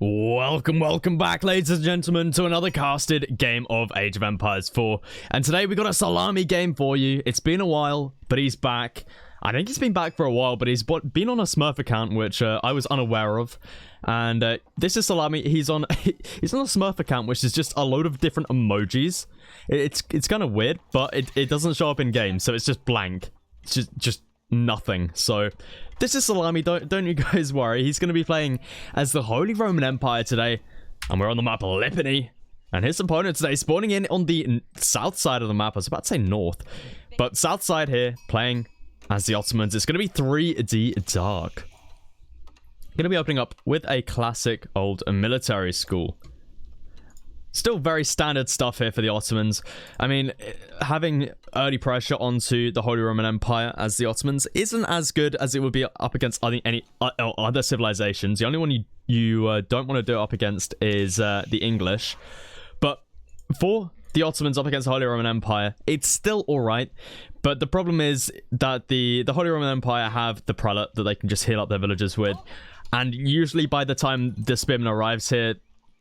Welcome back, ladies and gentlemen, to another casted game of Age of Empires 4. And today we got a Salami game for you. It's been a while, but he's back. I think he's been back for a while, but he's been on a Smurf account, which I was unaware of. And this is Salami. He's on a Smurf account, which is just a load of different emojis. It's kind of weird, but it doesn't show up in game, so it's just blank. It's just nothing. So this is Salami. Don't you guys worry. He's going to be playing as the Holy Roman Empire today, and we're on the map Lipany. And his opponent today spawning in on the south side of the map. I was about to say north, but south side here, playing as the Ottomans. It's going to be 3D Dark. Going to be opening up with a classic old military school. Still very standard stuff here for the Ottomans. I mean, having early pressure onto the Holy Roman Empire as the Ottomans isn't as good as it would be up against any other civilizations. The only one you don't want to do it up against is the English. But for the Ottomans up against the Holy Roman Empire, it's still alright. But the problem is that the Holy Roman Empire have the prelate that they can just heal up their villagers with. And usually by the time the spearman arrives here,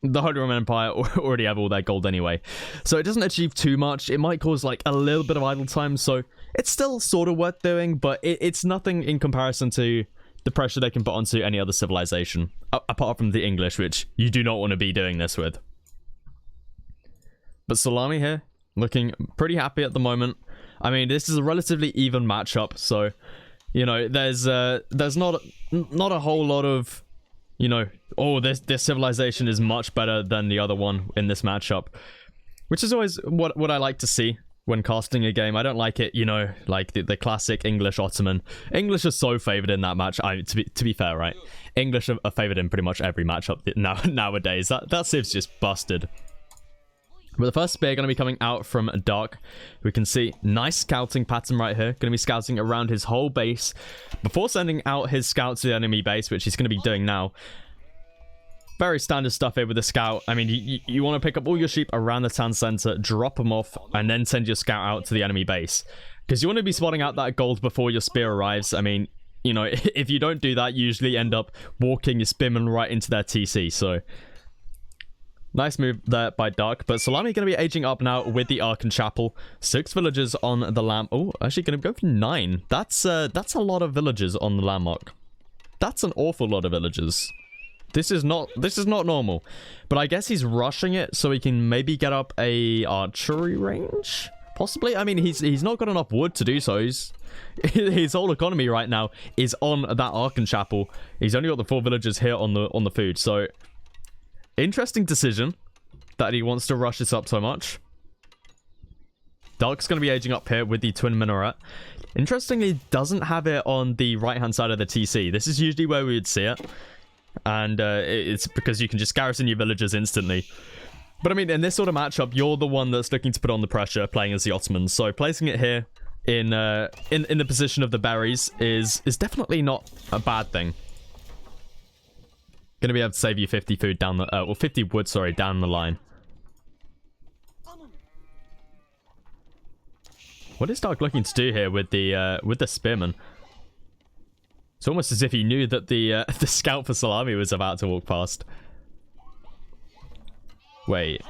the Holy Roman Empire already have all their gold anyway. So it doesn't achieve too much. It might cause like a little bit of idle time. So it's still sort of worth doing, but it's nothing in comparison to the pressure they can put onto any other civilization. Apart from the English, which you do not want to be doing this with. But Salami here, looking pretty happy at the moment. I mean, this is a relatively even matchup. So, you know, there's not a whole lot of, you know, oh, this civilization is much better than the other one in this matchup, which is always what I like to see when casting a game. I don't like it, you know, like the classic English Ottoman. English are so favored in that match. To be fair, right? English are favored in pretty much every matchup nowadays. That civ's just busted. But the first spear going to be coming out from Dark. We can see nice scouting pattern right here. Going to be scouting around his whole base before sending out his scout to the enemy base, which he's going to be doing now. Very standard stuff here with the scout. I mean, you want to pick up all your sheep around the town center, drop them off, and then send your scout out to the enemy base. Because you want to be spotting out that gold before your spear arrives. I mean, you know, if you don't do that, you usually end up walking your spearmen right into their TC. So nice move there by Dark. But Salami going to be aging up now with the Ark and Chapel. 6 villagers on the land. Oh, actually going to go for 9. That's a lot of villagers on the landmark. That's an awful lot of villagers. This is not normal. But I guess he's rushing it so he can maybe get up a archery range? Possibly. I mean, he's not got enough wood to do so. His whole economy right now is on that Ark and Chapel. He's only got the 4 villagers here on the food. So interesting decision that he wants to rush this up so much. Dark's going to be aging up here with the twin minaret. Interestingly, doesn't have it on the right-hand side of the TC. This is usually where we would see it. And it's because you can just garrison your villagers instantly. But I mean, in this sort of matchup, you're the one that's looking to put on the pressure, playing as the Ottomans. So placing it here in the position of the berries is definitely not a bad thing. Going to be able to save you 50 food down the, or 50 wood, sorry, down the line. What is Dark looking to do here with the spearman? It's almost as if he knew that the scout for Salami was about to walk past. Wait.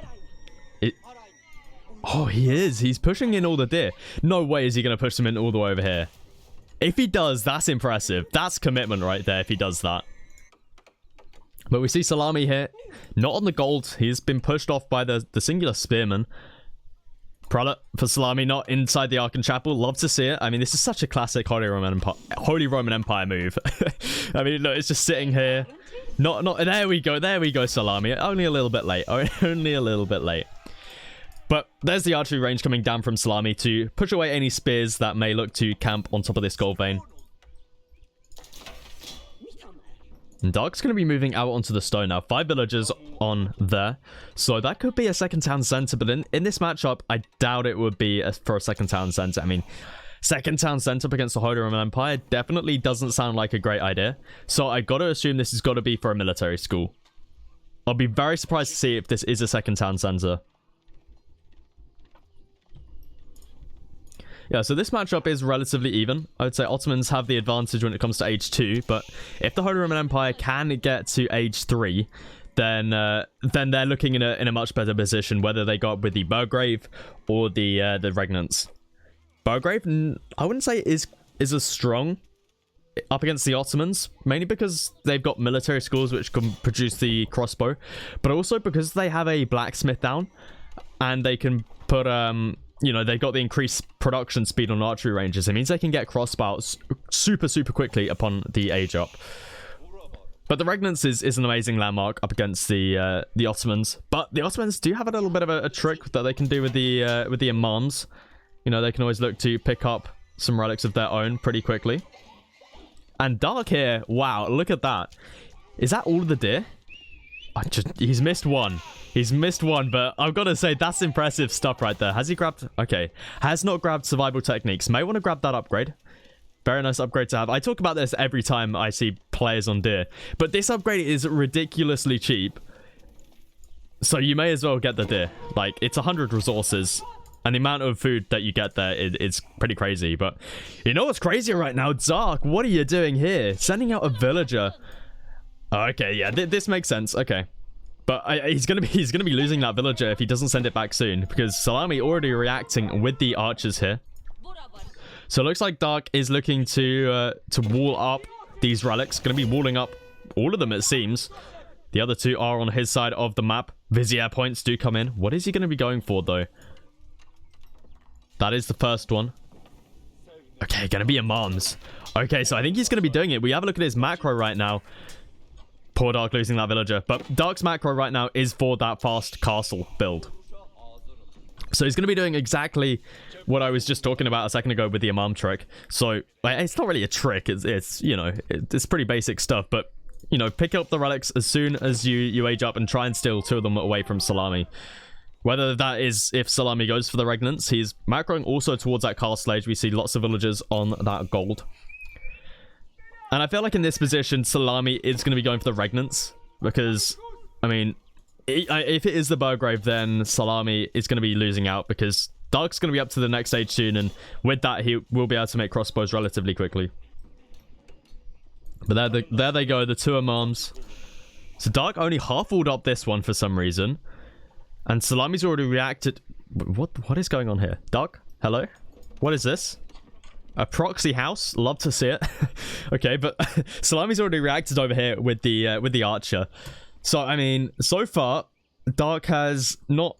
Oh, he is. He's pushing in all the deer. No way is he going to push them in all the way over here. If he does, that's impressive. That's commitment right there if he does that. But we see Salami here, not on the gold. He's been pushed off by the singular spearman. Prelate for Salami, not inside the Ark and Chapel. Love to see it. I mean, this is such a classic Holy Roman Empire move. I mean, look, it's just sitting here. Not. There we go, Salami. Only a little bit late. Only a little bit late. But there's the archery range coming down from Salami to push away any spears that may look to camp on top of this gold vein. And Dark's going to be moving out onto the stone now. 5 villagers on there. So that could be a second town center. But in this matchup, I doubt it would be for a second town center. I mean, second town center up against the Holy Roman Empire definitely doesn't sound like a great idea. So I got to assume this has got to be for a military school. I'll be very surprised to see if this is a second town center. Yeah, so this matchup is relatively even. I would say Ottomans have the advantage when it comes to age 2, but if the Holy Roman Empire can get to age 3, then they're looking in a much better position, whether they go up with the Burgrave or the Regnants. Burgrave, I wouldn't say is as strong up against the Ottomans, mainly because they've got military schools which can produce the crossbow, but also because they have a blacksmith down, and they can put you know, they've got the increased production speed on archery ranges. It means they can get crossbows super quickly upon the age up. But the Regnants is an amazing landmark up against the Ottomans. But the Ottomans do have a little bit of a trick that they can do with the imams. You know, they can always look to pick up some relics of their own pretty quickly. And Dark here, wow, look at that. Is that all of the deer? He's missed one. He's missed one, but I've got to say, that's impressive stuff right there. Has he grabbed? Okay. Has not grabbed survival techniques. May want to grab that upgrade. Very nice upgrade to have. I talk about this every time I see players on deer, but this upgrade is ridiculously cheap. So you may as well get the deer. Like, it's 100 resources, and the amount of food that you get there is pretty crazy. But you know what's crazier right now? Dark, what are you doing here? Sending out a villager. Okay, yeah, this makes sense. Okay. But he's gonna be losing that villager if he doesn't send it back soon, because Salami already reacting with the archers here. So it looks like Dark is looking to wall up these relics. Going to be walling up all of them, it seems. The other two are on his side of the map. Vizier points do come in. What is he going to be going for, though? That is the first one. Okay, going to be imams. Okay, so I think he's going to be doing it. We have a look at his macro right now. Poor Dark losing that villager. But Dark's macro right now is for that fast castle build. So he's going to be doing exactly what I was just talking about a second ago with the Imam trick. So it's not really a trick. It's you know, it's pretty basic stuff. But, you know, pick up the relics as soon as you age up and try and steal two of them away from Salami. Whether that is if Salami goes for the Regnants, he's macroing also towards that castle age. We see lots of villagers on that gold. And I feel like in this position, Salami is going to be going for the Regnants. Because, I mean, if it is the Burgrave, then Salami is going to be losing out, because Dark's going to be up to the next stage soon, and with that, he will be able to make crossbows relatively quickly. But there they go, the two imams. So Dark only half-walled up this one for some reason, and Salami's already reacted. What is going on here? Dark, hello? What is this? A proxy house? Love to see it. Okay, but Salami's already reacted over here with the archer. So, I mean, so far, Dark has not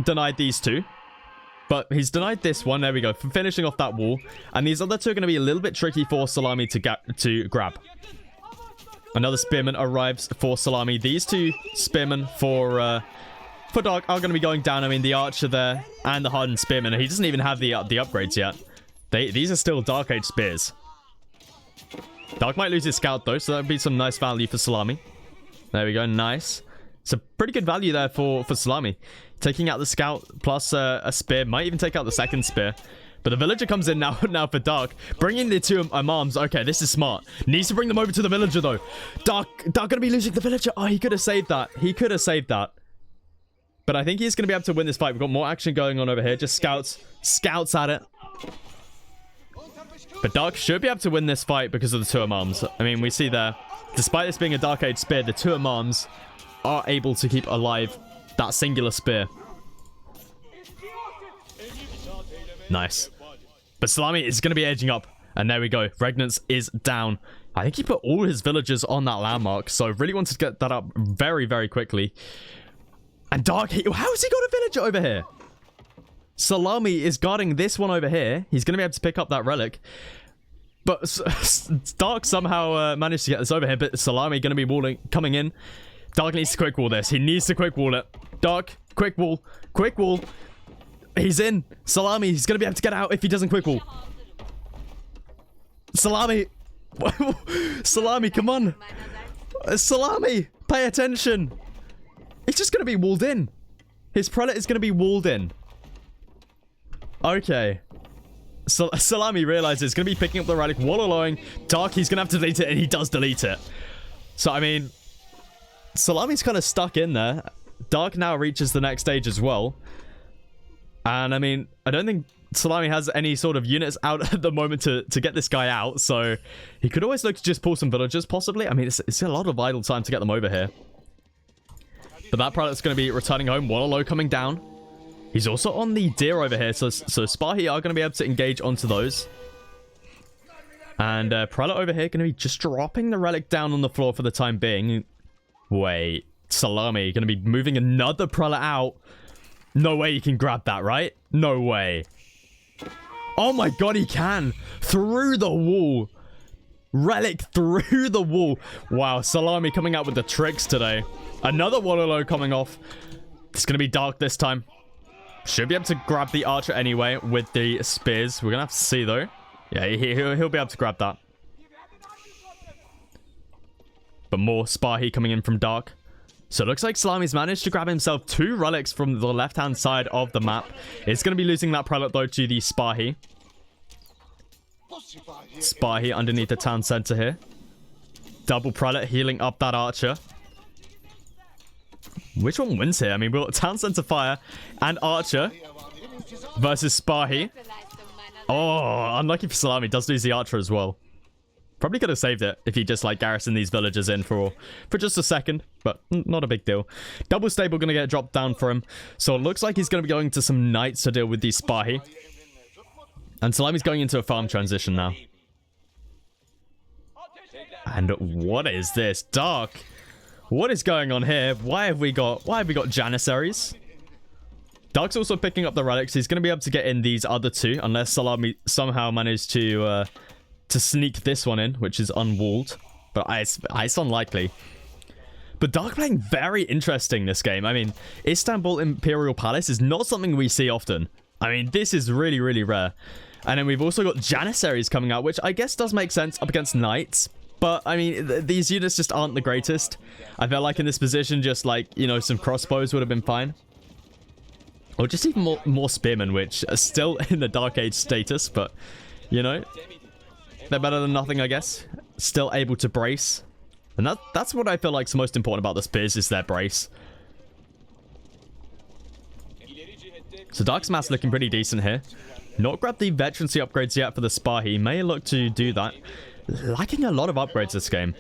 denied these two. But he's denied this one. There we go. Finishing off that wall. And these other two are going to be a little bit tricky for Salami to grab. Another spearman arrives for Salami. These two spearmen for Dark are going to be going down. I mean, the archer there and the hardened spearman. He doesn't even have the upgrades yet. These are still Dark Age spears. Dark might lose his scout, though. So that would be some nice value for Salami. There we go, nice. It's a pretty good value there for Salami. Taking out the scout plus a spear. Might even take out the second spear. But the villager comes in now for Dark. Bringing the two imams. Okay, this is smart. Needs to bring them over to the villager, though. Dark gonna be losing the villager. Oh, he could have saved that. He could have saved that. But I think he's gonna be able to win this fight. We've got more action going on over here. Just scouts at it. But Dark should be able to win this fight because of the two imams. I mean, we see there, despite this being a Dark Age spear, the two imams are able to keep alive that singular spear. Nice. But Salami is going to be edging up. And there we go. Regnants is down. I think he put all his villagers on that landmark. So really wanted to get that up very quickly. And Dark, how has he got a villager over here? Salami is guarding this one over here. He's going to be able to pick up that relic. But Dark somehow managed to get this over here. But Salami going to be coming in. Dark needs to quick wall this. He needs to quick wall it. Dark, quick wall. Quick wall. He's in. Salami, he's going to be able to get out if he doesn't quick wall. Salami. Salami, come on. Salami, pay attention. He's just going to be walled in. His prelate is going to be walled in. Okay. Salami realizes he's going to be picking up the relic while allowing Dark. He's going to have to delete it, and he does delete it. So, I mean, Salami's kind of stuck in there. Dark now reaches the next stage as well. And, I mean, I don't think Salami has any sort of units out at the moment to get this guy out. So, he could always look to just pull some villagers, possibly. I mean, it's a lot of idle time to get them over here. But that prelate's going to be returning home. Wallow coming down. He's also on the deer over here. So Spahi are going to be able to engage onto those. And prelate over here going to be just dropping the relic down on the floor for the time being. Wait. Salami going to be moving another prelate out. No way you can grab that, right? No way. Oh my god, he can. Through the wall. Relic through the wall. Wow, Salami coming out with the tricks today. Another Wallow coming off. It's going to be dark this time. Should be able to grab the archer anyway with the spears. We're going to have to see though. Yeah, he'll be able to grab that. But more Spahi coming in from dark. So it looks like Salami's managed to grab himself 2 relics from the left-hand side of the map. It's going to be losing that prelate though to the Spahi. Spahi underneath the town center here. Double prelate healing up that archer. Which one wins here? I mean, we've got town center fire and archer versus Spahi. Oh, unlucky for Salami. Does lose the archer as well. Probably could have saved it if he just like garrisoned these villagers in for just a second, but not a big deal. Double stable going to get dropped down for him. So it looks like he's going to be going to some knights to deal with these Spahi. And Salami's going into a farm transition now. And what is this? Dark. What is going on here? Why have we got Janissaries? Dark's also picking up the relics. He's going to be able to get in these other 2 unless Salami somehow managed to sneak this one in, which is unwalled. But it's unlikely. But Dark playing very interesting this game. I mean, Istanbul Imperial Palace is not something we see often. I mean, this is really, really rare. And then we've also got Janissaries coming out, which I guess does make sense up against knights. But, I mean, these units just aren't the greatest. I feel like in this position, just like, you know, some crossbows would have been fine. Or just even more spearmen, which are still in the Dark Age status. But, you know, they're better than nothing, I guess. Still able to brace. And that's what I feel like is most important about the spears, is their brace. So Dark's mass looking pretty decent here. Not grabbed the veterancy upgrades yet for the Spahi. May look to do that. Lacking a lot of upgrades this game.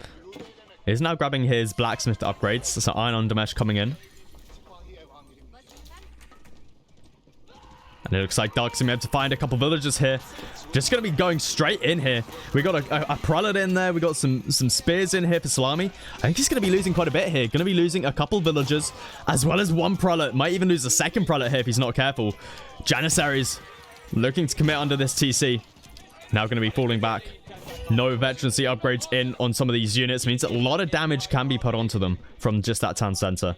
He's now grabbing his blacksmith upgrades. So Iron on Damesh coming in. And it looks like Dark's going to be able to find a couple villagers here. Just going to be going straight in here. We got a prelate in there. We got some spears in here for Salami. I think he's going to be losing quite a bit here. Going to be losing a couple villagers as well as 1 prelate. Might even lose a 2nd prelate here if he's not careful. Janissaries looking to commit under this TC. Now going to be falling back. No veterancy upgrades in on some of these units. Means a lot of damage can be put onto them from just that town center.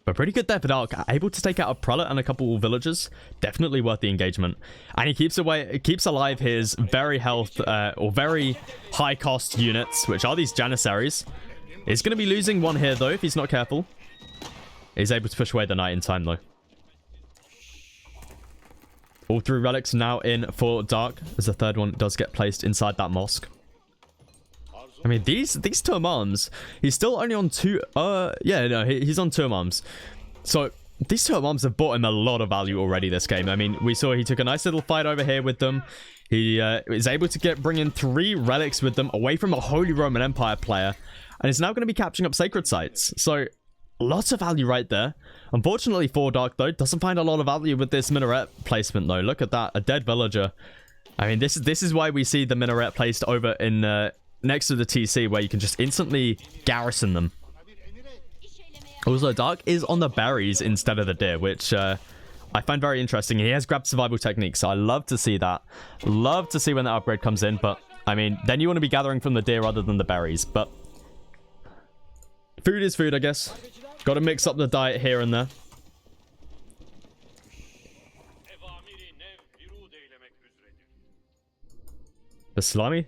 But pretty good there for Dark. Able to take out a prelate and a couple villagers. Definitely worth the engagement. And he keeps alive his very very high cost units, which are these Janissaries. He's going to be losing 1 here though if he's not careful. He's able to push away the knight in time though. All 3 relics now in for Dark, as the 3rd one does get placed inside that mosque. I mean, these term arms, he's still only on 2, yeah, no, he's on term arms. So, these term arms have bought him a lot of value already this game. I mean, we saw he took a nice little fight over here with them. He is able to bring in 3 relics with them away from a Holy Roman Empire player. And is now going to be capturing up sacred sites. So, lots of value right there. Unfortunately for Dark, though, doesn't find a lot of value with this minaret placement, though. Look at that, a dead villager. I mean, this is why we see the minaret placed over in next to the TC, where you can just instantly garrison them. Also, Dark is on the berries instead of the deer, which I find very interesting. He has grabbed survival techniques, so I love to see that. Love to see when that upgrade comes in, but, I mean, then you want to be gathering from the deer rather than the berries, but food is food, I guess. Got to mix up the diet here and there. The Salami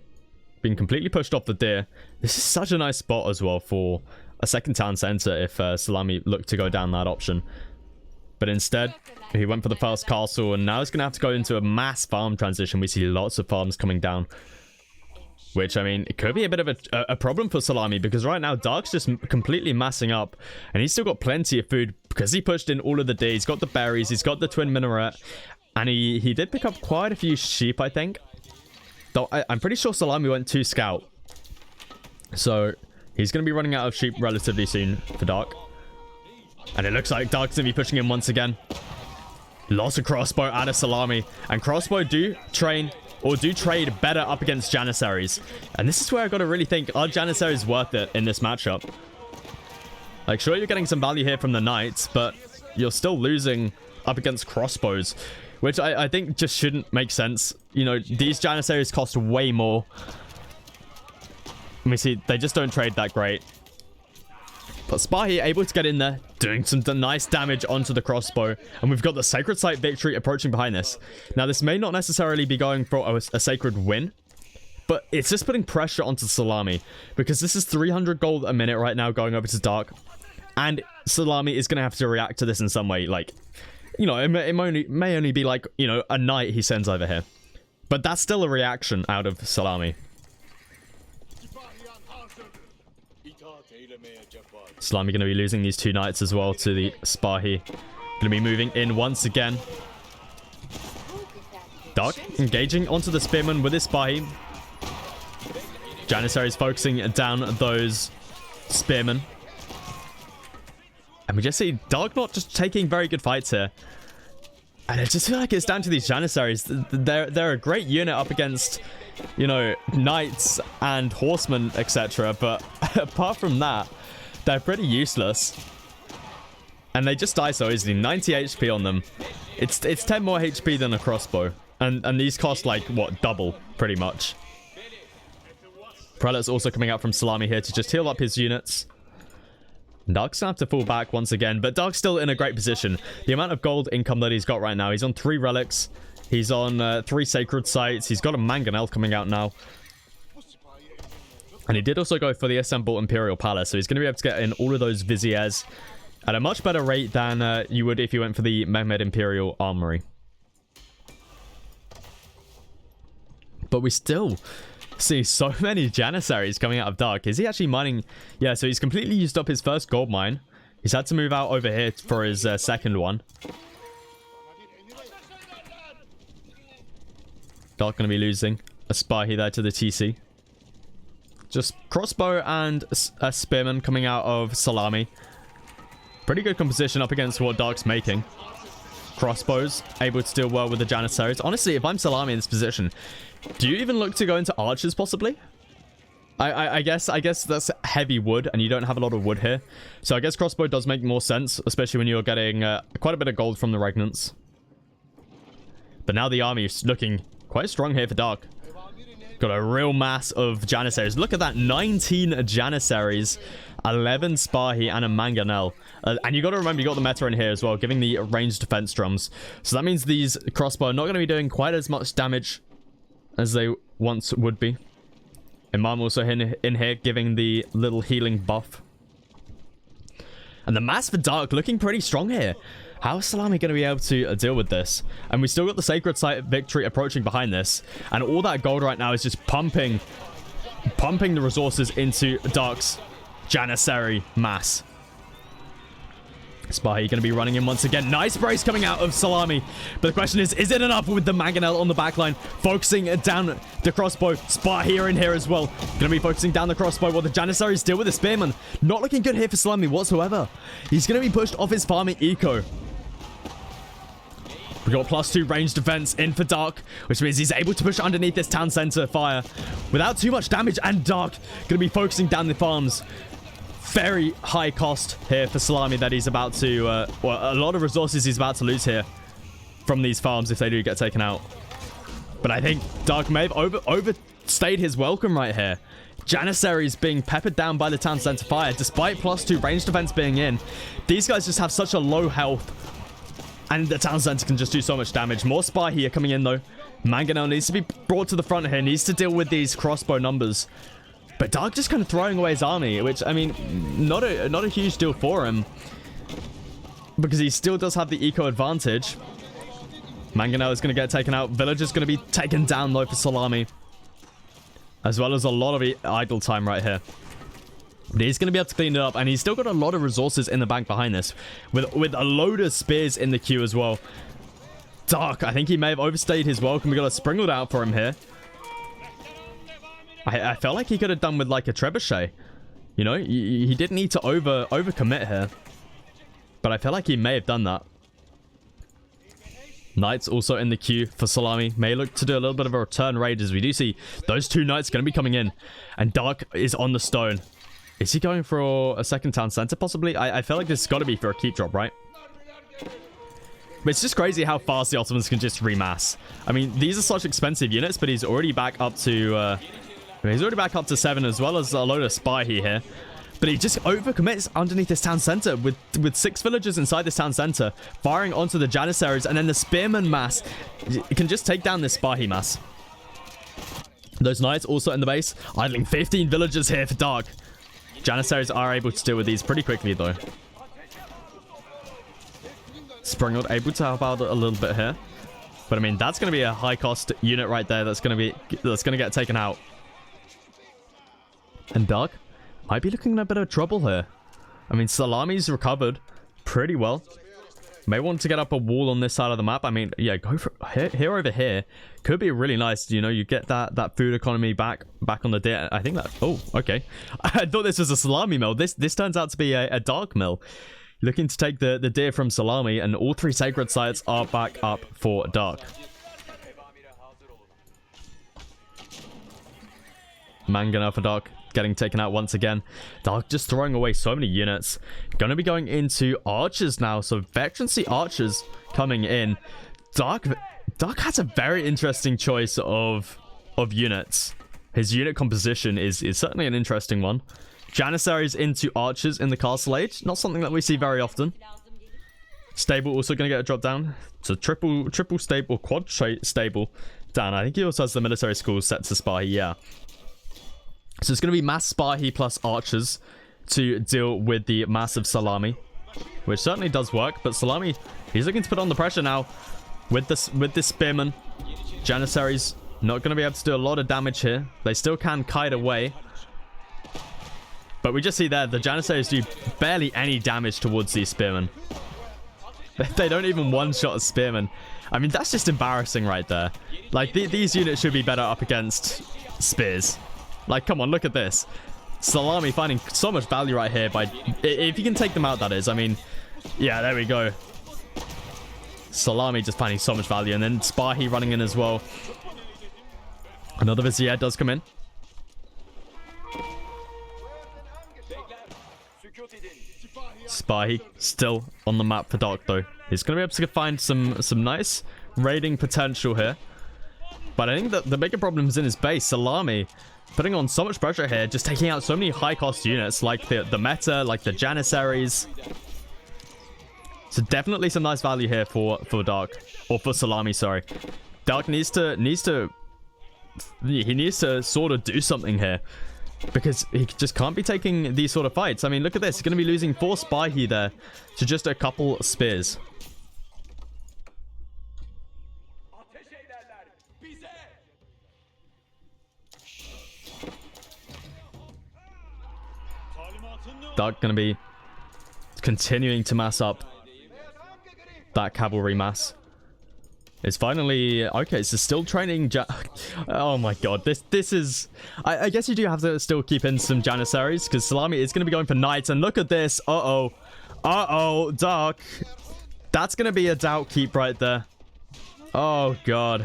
being completely pushed off the deer. This is such a nice spot as well for a 2nd town center if Salami looked to go down that option. But instead, he went for the first castle, and now he's going to have to go into a mass farm transition. We see lots of farms coming down. Which, I mean, it could be a bit of a problem for Salami, because right now Dark's just completely massing up. And he's still got plenty of food because he pushed in all of the deer. He's got the berries, he's got the twin minaret. And he did pick up quite a few sheep, I think. Though I'm pretty sure Salami went 2 scout. So He's going to be running out of sheep relatively soon for Dark. And it looks like Dark's going to be pushing him once again. Lots of crossbow out of Salami. And crossbow do trade better up against Janissaries. And this is where I got to really think, are Janissaries worth it in this matchup? Like, sure, you're getting some value here from the knights, but you're still losing up against crossbows, which I think just shouldn't make sense. You know, these Janissaries cost way more. Let me see, they just don't trade that great. But Spahi able to get in there, doing some nice damage onto the crossbow. And we've got the Sacred Site victory approaching behind this. Now, this may not necessarily be going for a sacred win, but it's just putting pressure onto Salami, because this is 300 gold a minute right now going over to Dark. And Salami is going to have to react to this in some way. Like, you know, it may only be like, you know, a knight he sends over here. But that's still a reaction out of Salami. Salami going to be losing these two knights as well to the Spahi. Going to be moving in once again. Dark engaging onto the Spearman with his Spahi. Janissary is focusing down those Spearmen. And we just see Dark not just taking very good fights here. And I just feel like it's down to these Janissaries. They're a great unit up against, you know, knights and horsemen, etc. But apart from that, they're pretty useless. And they just die so easily. 90 HP on them. It's 10 more HP than a crossbow. And these cost, like, what, double, pretty much. Prelate's also coming out from Salami here to just heal up his units. Dark's gonna have to fall back once again, but Dark's still in a great position. The amount of gold income that he's got right now, he's on 3 relics. He's on 3 sacred sites. He's got a mangonel coming out now. And he did also go for the Assemble Imperial Palace, so he's going to be able to get in all of those Viziers at a much better rate than you would if you went for the Mehmed Imperial Armory. But we still see so many Janissaries coming out of Dark. Is he actually mining? Yeah, so he's completely used up his first gold mine. He's had to move out over here for his second one. Dark going to be losing a Spahi there to the TC. Just crossbow and a spearman coming out of Salami. Pretty good composition up against what Dark's making. Crossbows able to deal well with the Janissaries. Honestly, if I'm Salami in this position, do you even look to go into archers possibly? I guess that's heavy wood, and you don't have a lot of wood here. So I guess crossbow does make more sense, especially when you're getting quite a bit of gold from the regnants. But now the army is looking quite strong here for Dark. Got a real mass of Janissaries. Look at that, 19 Janissaries, 11 Spahi, and a Mangonel. And you got to remember, you got the meta in here as well, giving the ranged defense drums. So that means these crossbow are not going to be doing quite as much damage as they once would be. Imam also in here, giving the little healing buff. And the mass for Dark looking pretty strong here. How is Salami going to be able to deal with this? And we still got the Sacred Site victory approaching behind this. And all that gold right now is just pumping the resources into Dark's Janissary mass. Spahi going to be running in once again. Nice brace coming out of Salami. But the question is it enough with the Mangonel on the backline? Focusing down the crossbow. Spahi in here as well. Going to be focusing down the crossbow while the Janissaries deal with the Spearman. Not looking good here for Salami whatsoever. He's going to be pushed off his farming eco. We got +2 range defense in for Dark, which means he's able to push underneath this town center fire without too much damage. And Dark going to be focusing down the farms. Very high cost here for Salami that he's about to, well, a lot of resources he's about to lose here from these farms if they do get taken out. But I think Dark may have overstayed his welcome right here. Janissaries being peppered down by the town center fire, despite +2 range defense being in. These guys just have such a low health. And the town center can just do so much damage. More spy here coming in though. Mangonel needs to be brought to the front here. Needs to deal with these crossbow numbers. But Dark just kind of throwing away his army, which, I mean, not a huge deal for him. Because he still does have the eco advantage. Mangonel is going to get taken out. Villager's going to be taken down though for Salami. As well as a lot of idle time right here. But he's going to be able to clean it up. And he's still got a lot of resources in the bank behind this. With a load of spears in the queue as well. Dark, I think he may have overstayed his welcome. We got a sprinkled out for him here. I felt like he could have done with like a trebuchet. You know, he didn't need to overcommit here. But I feel like he may have done that. Knights also in the queue for Salami. May look to do a little bit of a return raid, as we do see those two knights going to be coming in. And Dark is on the stone. Is he going for a second town center, possibly? I feel like this has got to be for a keep drop, right? But it's just crazy how fast the Ottomans can just remass. I mean, these are such expensive units, but he's already back up to... he's already back up to 7, as well as a load of spy here. But he just overcommits underneath this town center with 6 villagers inside this town center, firing onto the Janissaries, and then the Spearman mass can just take down this Spahi mass. Those knights also in the base, idling 15 villagers here for Dark. Janissaries are able to deal with these pretty quickly, though. Springled able to help out a little bit here. But I mean, that's going to be a high cost unit right there that's going to get taken out. And Dark might be looking in a bit of trouble here. I mean, Salami's recovered pretty well. May want to get up a wall on this side of the map. I mean, yeah, go for here over here. Could be really nice. You know, you get that food economy back on the day. I think that... Oh, okay. I thought this was a Salami mill. This turns out to be a Dark mill. Looking to take the deer from Salami, and all 3 sacred sites are back up for Dark. Mangonel for Dark getting taken out once again. Dark just throwing away so many units. Gonna be going into archers now, so veterancy archers coming in. Dark has a very interesting choice of units. His unit composition is certainly an interesting one. Janissaries into archers in the castle age, not something that we see very often. Stable also going to get a drop down. So triple stable, quad stable down. I think he also has the military school set to Spahi, yeah. So it's going to be mass Spahi plus archers to deal with the massive Salami, which certainly does work. But Salami, he's looking to put on the pressure now with this spearman. Janissaries not going to be able to do a lot of damage here. They still can kite away. But we just see there, the Janissaries do barely any damage towards these spearmen. They don't even one-shot a spearman. I mean, that's just embarrassing right there. Like, these units should be better up against spears. Like, come on, look at this. Salami finding so much value right here by... If you can take them out, that is. I mean, yeah, there we go. Salami just finding so much value. And then Spahi running in as well. Another Vizier does come in. Spahi still on the map for Dark, though. He's going to be able to find some nice raiding potential here. But I think that the bigger problem is in his base. Salami putting on so much pressure here, just taking out so many high-cost units, like the Meta, like the Janissaries. So definitely some nice value here for Dark. Or for Salami, sorry. Dark needs to sort of do something here. Because he just can't be taking these sort of fights. I mean, look at this. He's going to be losing 4 Spahi there to just a couple spears. Dark going to be continuing to mass up that cavalry mass. It's finally... Okay, so still training... Oh my god, this is... I guess you do have to still keep in some Janissaries, because Salami is going to be going for knights, and look at this. Uh-oh. Uh-oh, Dark. That's going to be a doubt keep right there. Oh god.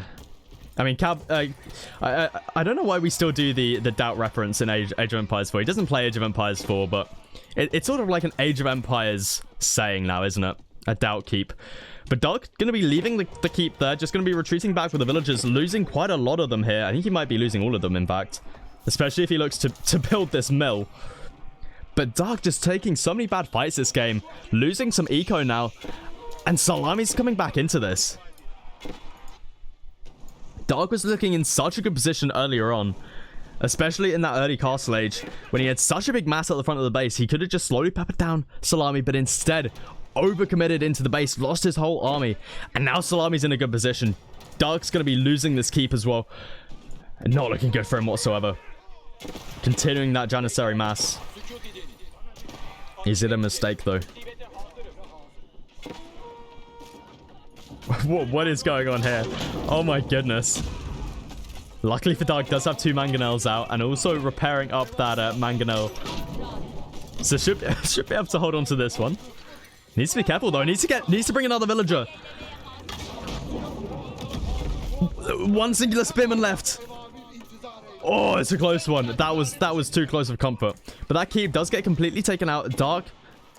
I mean, I don't know why we still do the doubt reference in Age of Empires 4. He doesn't play Age of Empires 4, but it's sort of like an Age of Empires saying now, isn't it? A doubt keep. But Dark going to be leaving the keep there, just going to be retreating back with the villagers, losing quite a lot of them here. I think he might be losing all of them, in fact. Especially if he looks to build this mill. But Dark just taking so many bad fights this game, losing some eco now. And Salami's coming back into this. Dark was looking in such a good position earlier on. Especially in that early castle age, when he had such a big mass at the front of the base. He could have just slowly peppered down Salami, but instead... overcommitted into the base, lost his whole army, and now Salami's in a good position. Dark's going to be losing this keep as well, and not looking good for him whatsoever. Continuing that Janissary mass. Is it a mistake though? What is going on here? Oh my goodness. Luckily for Dark, does have 2 mangonels out, and also repairing up that mangonel So should be able to hold on to this one. Needs to be careful though. Needs to bring another villager. One singular spearman left. Oh, it's a close one. That was too close of comfort. But that keep does get completely taken out. Dark,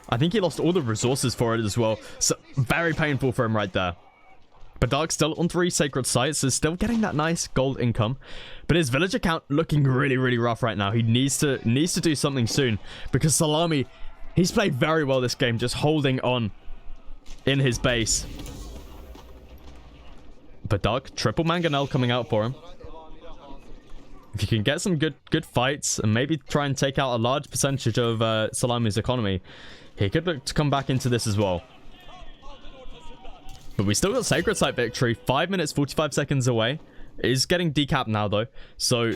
I think he lost all the resources for it as well. So very painful for him right there. But Dark's still on 3 sacred sites, so still getting that nice gold income. But his villager count looking really, really rough right now. He needs to do something soon, because Salami, he's played very well this game, just holding on in his base. But Dark, triple mangonel coming out for him. If you can get some good fights and maybe try and take out a large percentage of Salami's economy, he could look to come back into this as well. But we still got Sacred Site victory. 5 minutes, 45 seconds away. It is getting decapped now, though. So,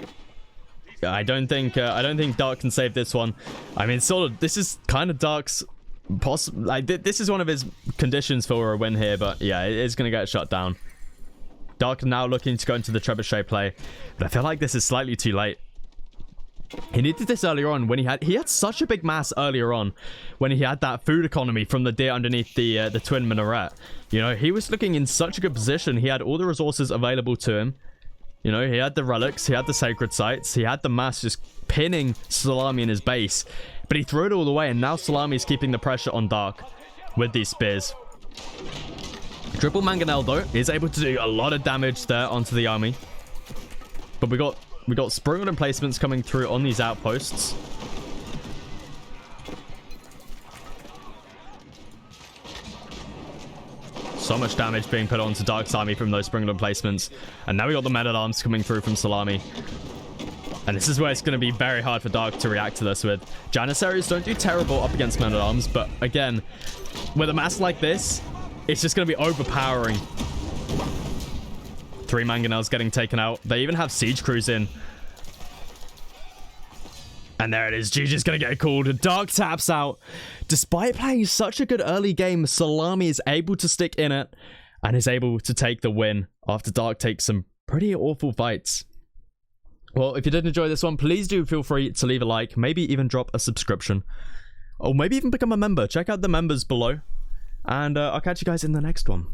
I don't think Dark can save this one. I mean, sort of, this is kind of Dark's... this is one of his conditions for a win here, but yeah, it is going to get shut down. Dark now looking to go into the trebuchet play, but I feel like this is slightly too late. He needed this earlier on when he had such a big mass earlier on when he had that food economy from the deer underneath the twin minaret. You know, he was looking in such a good position. He had all the resources available to him. You know, he had the relics, he had the sacred sites, he had the mass just pinning Salami in his base. But he threw it all away, and now Salami is keeping the pressure on Dark with these spears. Triple mangonel though is able to do a lot of damage there onto the army. But we got sprinkled emplacements coming through on these outposts. So much damage being put onto Dark's army from those sprinkled emplacements. And now we got the men-at-arms coming through from Salami. And this is where it's going to be very hard for Dark to react to this with. Janissaries don't do terrible up against men-at-arms, but again, with a mass like this, it's just going to be overpowering. 3 mangonels getting taken out. They even have siege crews in. And there it is. GG's going to get called. Dark taps out. Despite playing such a good early game, Salami is able to stick in it and is able to take the win after Dark takes some pretty awful fights. Well, if you did enjoy this one, please do feel free to leave a like, maybe even drop a subscription, or maybe even become a member. Check out the members below, and I'll catch you guys in the next one.